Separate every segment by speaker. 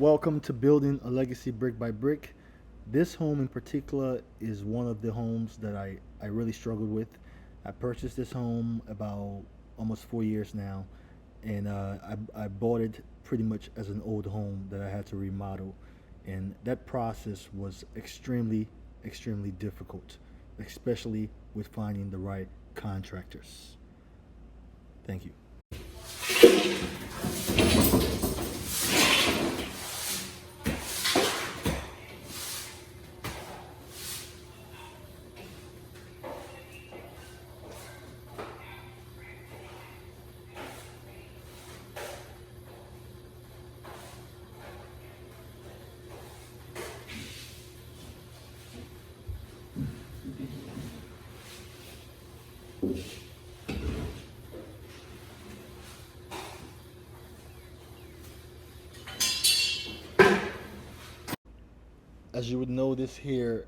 Speaker 1: Welcome to Building a Legacy Brick by Brick. This home in particular is one of the homes that I really struggled with. I purchased this home about almost 4 years now, and I bought it pretty much as an old home that I had to remodel. And that process was extremely difficult, especially with finding the right contractors. Thank you. As you would notice here,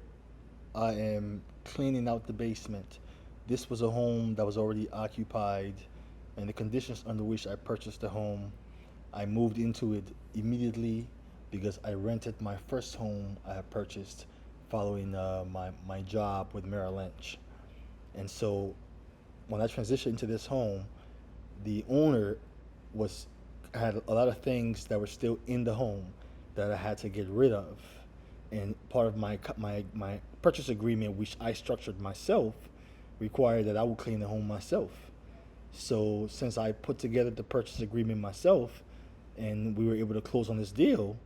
Speaker 1: I am cleaning out the basement. This was a home that was already occupied, and the conditions under which I purchased the home, I moved into it immediately because I rented my first home I had purchased following my job with Merrill Lynch. And so when I transitioned into this home, the owner was had a lot of things that were still in the home that I had to get rid of. And part of my purchase agreement, which I structured myself, required that I would clean the home myself. So since I put together the purchase agreement myself, and we were able to close on this deal,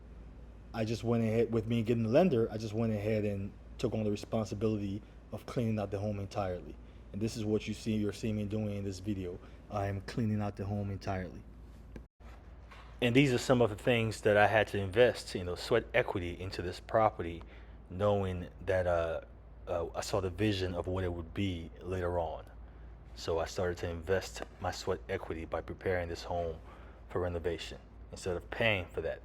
Speaker 1: I just went ahead with me getting the lender. I just went ahead and took on the responsibility of cleaning out the home entirely. And this is what you're seeing me doing in this video. I am cleaning out the home entirely. And these are some of the things that I had to invest, sweat equity into this property, knowing that I saw the vision of what it would be later on. So I started to invest my sweat equity by preparing this home for renovation instead of paying for that.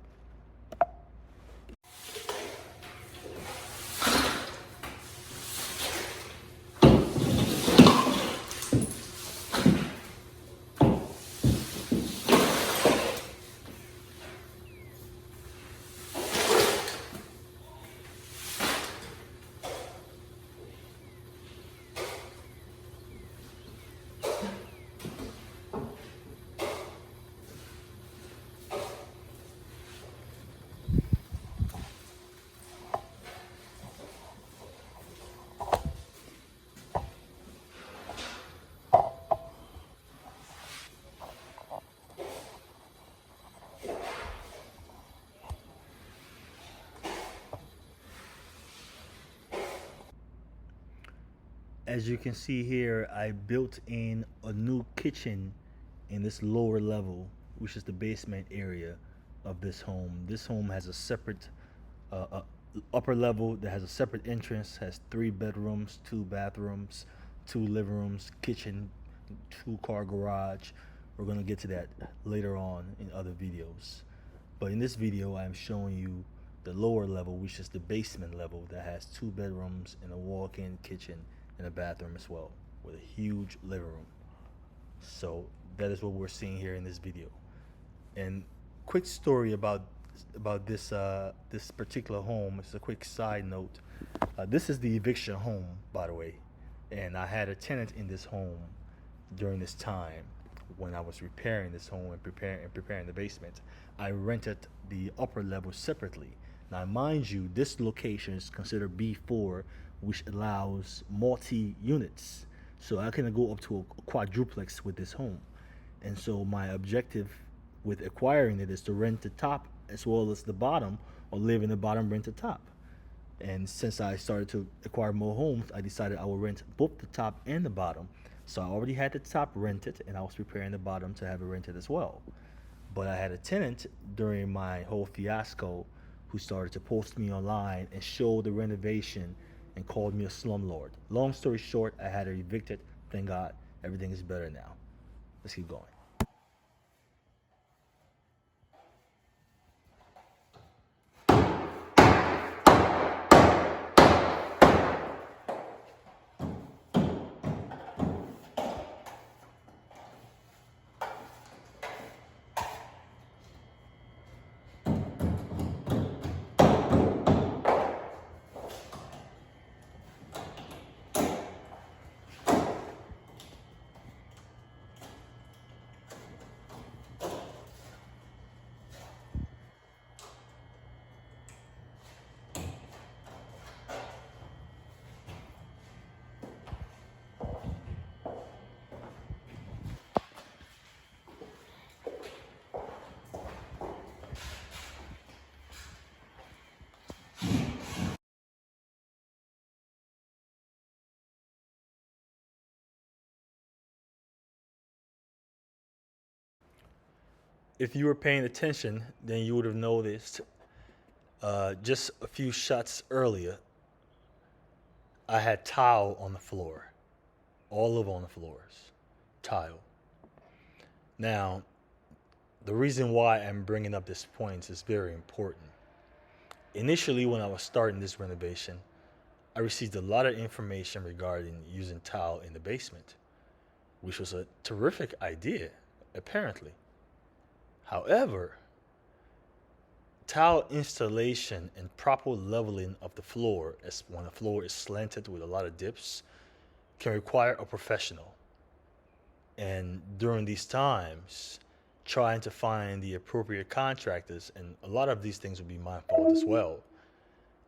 Speaker 1: As you can see here, I built in a new kitchen in this lower level, which is the basement area of this home. This home has a separate upper level that has a separate entrance, has 3 bedrooms, 2 bathrooms, 2 living rooms, kitchen, 2-car garage. We're gonna get to that later on in other videos. But in this video, I'm showing you the lower level, which is the basement level that has 2 bedrooms and a walk-in kitchen and a bathroom as well, with a huge living room. So that is what we're seeing here in this video. And quick story about this this particular home. It's a quick side note. This is the eviction home, by the way, and I had a tenant in this home during this time when I was repairing this home and preparing the basement. I rented the upper level separately. Now, mind you, this location is considered B4, which allows multi-units. So I can go up to a quadruplex with this home. And so my objective with acquiring it is to rent the top as well as the bottom, or live in the bottom, rent the top. And since I started to acquire more homes, I decided I would rent both the top and the bottom. So I already had the top rented, and I was preparing the bottom to have it rented as well. But I had a tenant during my whole fiasco who started to post me online and show the renovation and called me a slumlord. Long story short, I had her evicted. Thank God, everything is better now. Let's keep going. If you were paying attention, then you would have noticed just a few shots earlier, I had tile on the floor, all over on the floors, tile. Now, the reason why I'm bringing up this point is very important. Initially, when I was starting this renovation, I received a lot of information regarding using tile in the basement, which was a terrific idea, apparently. However, tile installation and proper leveling of the floor, as when the floor is slanted with a lot of dips, can require a professional. And during these times, trying to find the appropriate contractors, and a lot of these things would be my fault as well.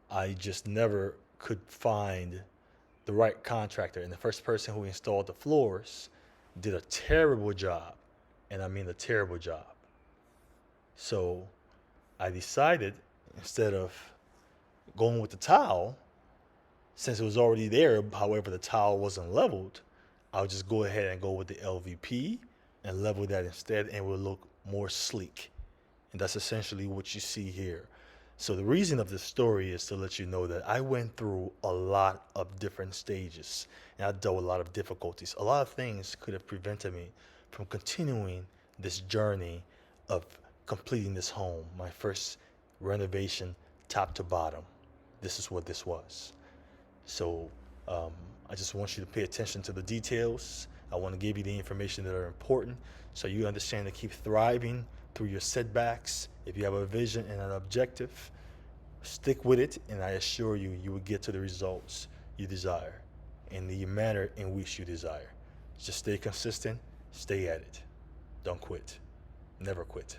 Speaker 1: I just never could find the right contractor. And the first person who installed the floors did a terrible job. And I mean a terrible job. So I decided, instead of going with the tile, since it was already there, however, the tile wasn't leveled, I'll just go ahead and go with the LVP and level that instead, and it will look more sleek. And that's essentially what you see here. So the reason of this story is to let you know that I went through a lot of different stages, and I dealt with a lot of difficulties. A lot of things could have prevented me from continuing this journey of completing this home, my first renovation, top to bottom. This is what this was. So I just want you to pay attention to the details. I want to give you the information that are important so you understand to keep thriving through your setbacks. If you have a vision and an objective, stick with it, and I assure you, you will get to the results you desire in the manner in which you desire. Just stay consistent, stay at it. Don't quit. Never quit.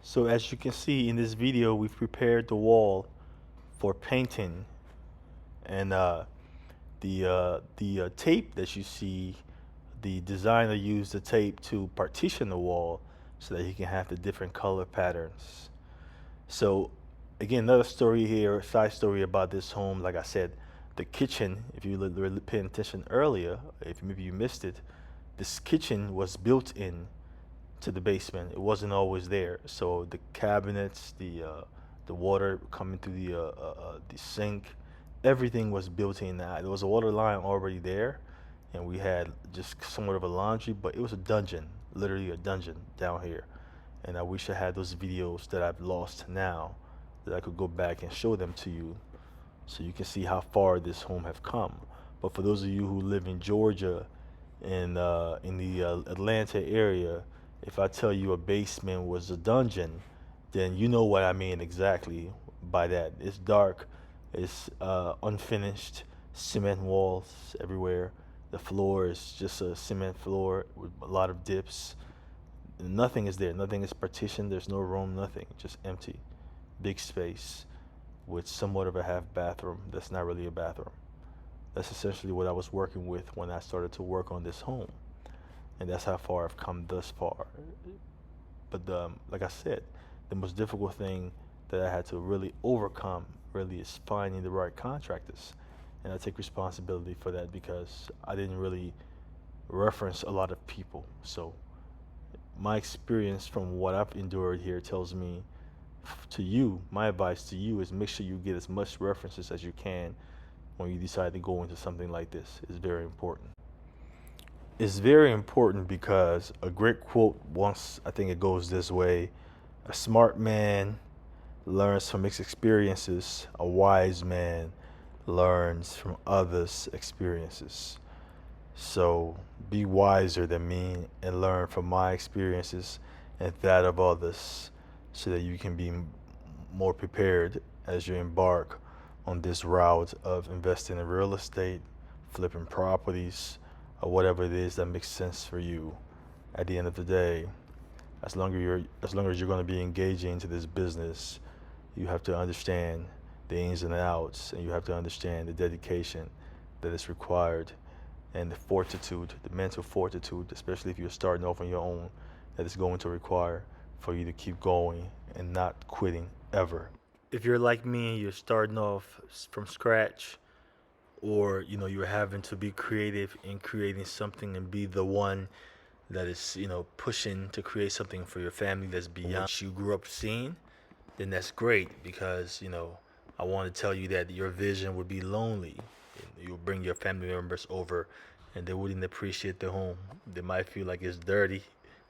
Speaker 1: So as you can see in this video, we've prepared the wall for painting, and the tape that you see, the designer used the tape to partition the wall so that he can have the different color patterns. So again, another story here, side story about this home. Like I said, the kitchen, if you were paying attention earlier, if maybe you missed it, this kitchen was built in to the basement. It wasn't always there. So the cabinets, the water coming through the sink, everything was built in. There was a water line already there, and we had just somewhat of a laundry, but it was a dungeon, literally a dungeon down here. And I wish I had those videos that I've lost now, that I could go back and show them to you, so you can see how far this home have come. But for those of you who live in Georgia and in the Atlanta area, if I tell you a basement was a dungeon, then you know what I mean exactly by that. It's dark, it's unfinished, cement walls everywhere. The floor is just a cement floor with a lot of dips. Nothing is there, nothing is partitioned, there's no room, nothing, just empty. Big space with somewhat of a half bathroom that's not really a bathroom. That's essentially what I was working with when I started to work on this home. And that's how far I've come thus far. But like I said, the most difficult thing that I had to really overcome really is finding the right contractors. And I take responsibility for that because I didn't really reference a lot of people. So my experience from what I've endured here tells me to you, my advice to you is make sure you get as much references as you can when you decide to go into something like this. It's very important. It's very important because a great quote once, I think it goes this way: a smart man learns from his experiences, a wise man learns from others' experiences. So be wiser than me and learn from my experiences and that of others so that you can be more prepared as you embark on this route of investing in real estate, flipping properties, or whatever it is that makes sense for you. At the end of the day, as long as you're going to be engaging into this business, you have to understand the ins and outs, and you have to understand the dedication that is required, and the fortitude, the mental fortitude, especially if you're starting off on your own, that is going to require for you to keep going and not quitting ever. If you're like me and you're starting off from scratch, or you're having to be creative in creating something and be the one that is pushing to create something for your family that's beyond what you grew up seeing, then that's great, because I want to tell you that your vision would be lonely. You'll bring your family members over and they wouldn't appreciate the home. They might feel like it's dirty,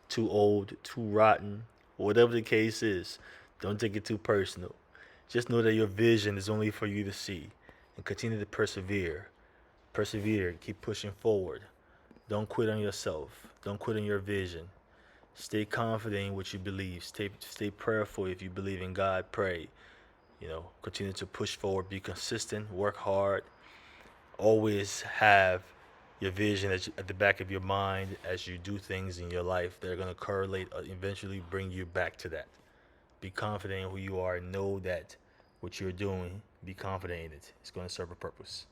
Speaker 1: too old, too rotten, whatever the case is. Don't take it too personal. Just know that your vision is only for you to see, and continue to persevere. Persevere, keep pushing forward. Don't quit on yourself. Don't quit on your vision. Stay confident in what you believe. Stay prayerful. If you believe in God, pray. Continue to push forward, be consistent, work hard. Always have your vision at the back of your mind as you do things in your life that are going to correlate, eventually bring you back to that. Be confident in who you are, and know that what you're doing, be confident in it. It's going to serve a purpose.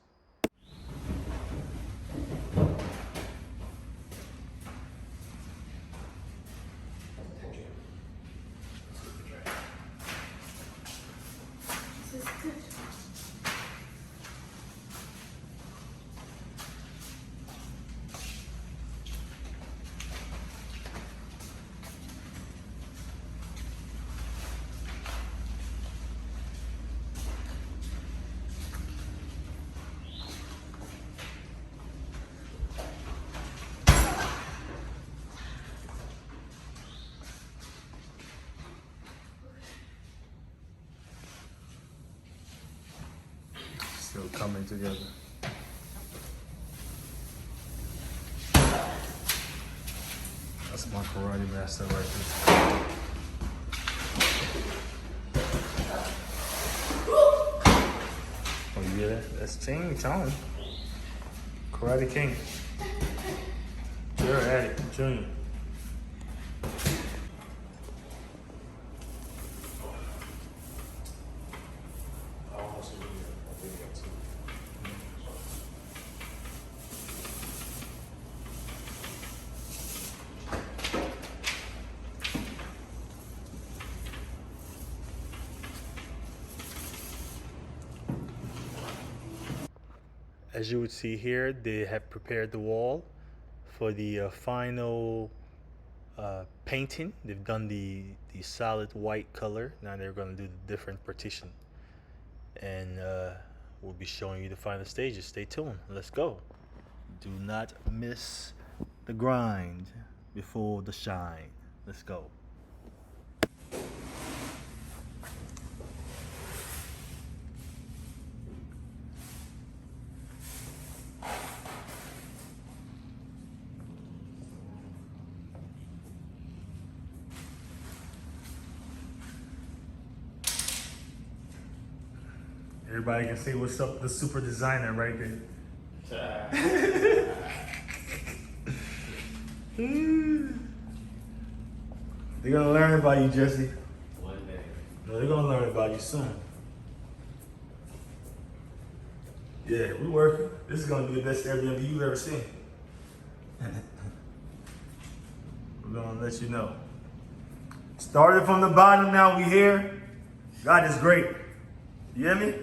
Speaker 1: Still coming together. That's my karate master right there. Oh, you hear that? That's Ting Tone. Karate King. Gerald Addy, Jr. As you would see here, they have prepared the wall for the final painting. They've done the solid white color. Now they're going to do the different partition. And we'll be showing you the final stages. Stay tuned. Let's go. Do not miss the grind before the shine. Let's go. Everybody can see what's up, the super designer right there. They're gonna learn about you, Jesse.
Speaker 2: One day.
Speaker 1: No, they're gonna learn about you soon. Yeah, we're working. This is gonna be the best Airbnb you've ever seen. We're gonna let you know. Started from the bottom, now we here. God is great. You hear me?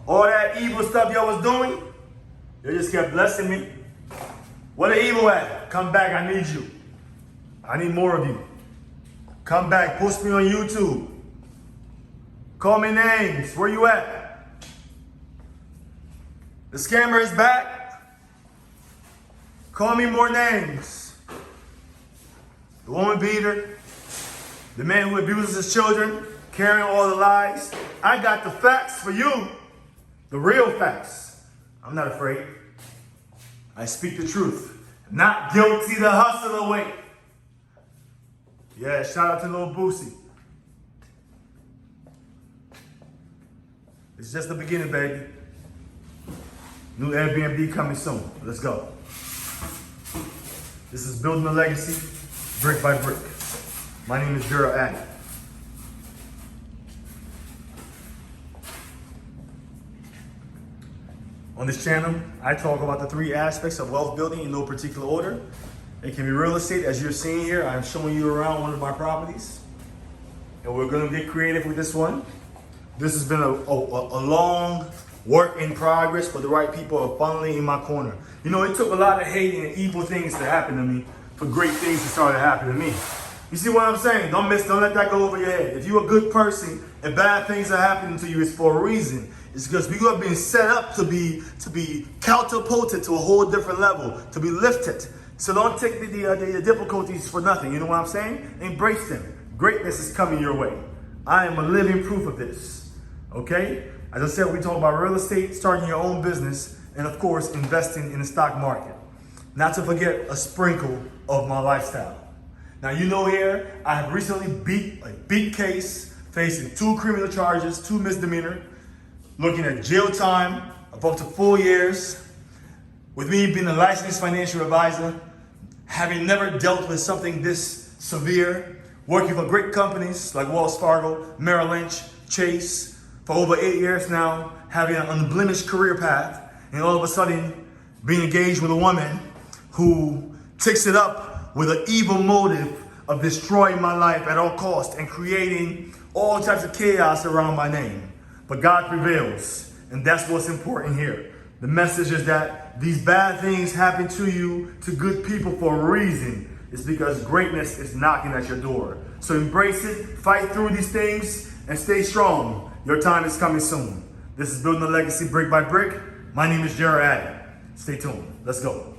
Speaker 1: All that evil stuff y'all was doing, they just kept blessing me. Where the evil at? Come back, I need you. I need more of you. Come back, post me on YouTube. Call me names, where you at? The scammer is back. Call me more names. The woman beater, the man who abuses his children, carrying all the lies. I got the facts for you. The real facts. I'm not afraid. I speak the truth. Not guilty to hustle away. Yeah, shout out to Lil Boosie. It's just the beginning, baby.
Speaker 2: New Airbnb coming soon. Let's go. This is Building a Legacy, brick by brick. My name is Gerald Addy. On this channel, I talk about the 3 aspects of wealth building in no particular order. It can be real estate, as you're seeing here. I'm showing you around one of my properties. And we're gonna get creative with this one. This has been a long work in progress, but the right people are finally in my corner. You know, it took a lot of hate and evil things to happen to me for great things to start to happen to me. You see what I'm saying? Don't let that go over your head. If you're a good person and bad things are happening to you, it's for a reason. It's because we are being set up to be catapulted to a whole different level, to be lifted. So don't take the difficulties for nothing. You know what I'm saying? Embrace them. Greatness is coming your way. I am a living proof of this. Okay? As I said, we talk about real estate, starting your own business, and of course, investing in the stock market. Not to forget a sprinkle of my lifestyle. Now, you know here, I have recently beat a big case, facing 2 criminal charges, 2 misdemeanor, looking at jail time of up to 4 years. With me being a licensed financial advisor, having never dealt with something this severe, working for great companies like Wells Fargo, Merrill Lynch, Chase, for over 8 years now, having an unblemished career path, and all of a sudden being engaged with a woman who takes it up with an evil motive of destroying my life at all costs and creating all types of chaos around my name. But God prevails, and that's what's important here. The message is that these bad things happen to you, to good people, for a reason. It's because greatness is knocking at your door. So embrace it, fight through these things, and stay strong. Your time is coming soon. This is Building a Legacy, brick by brick. My name is Gerald Addy. Stay tuned. Let's go.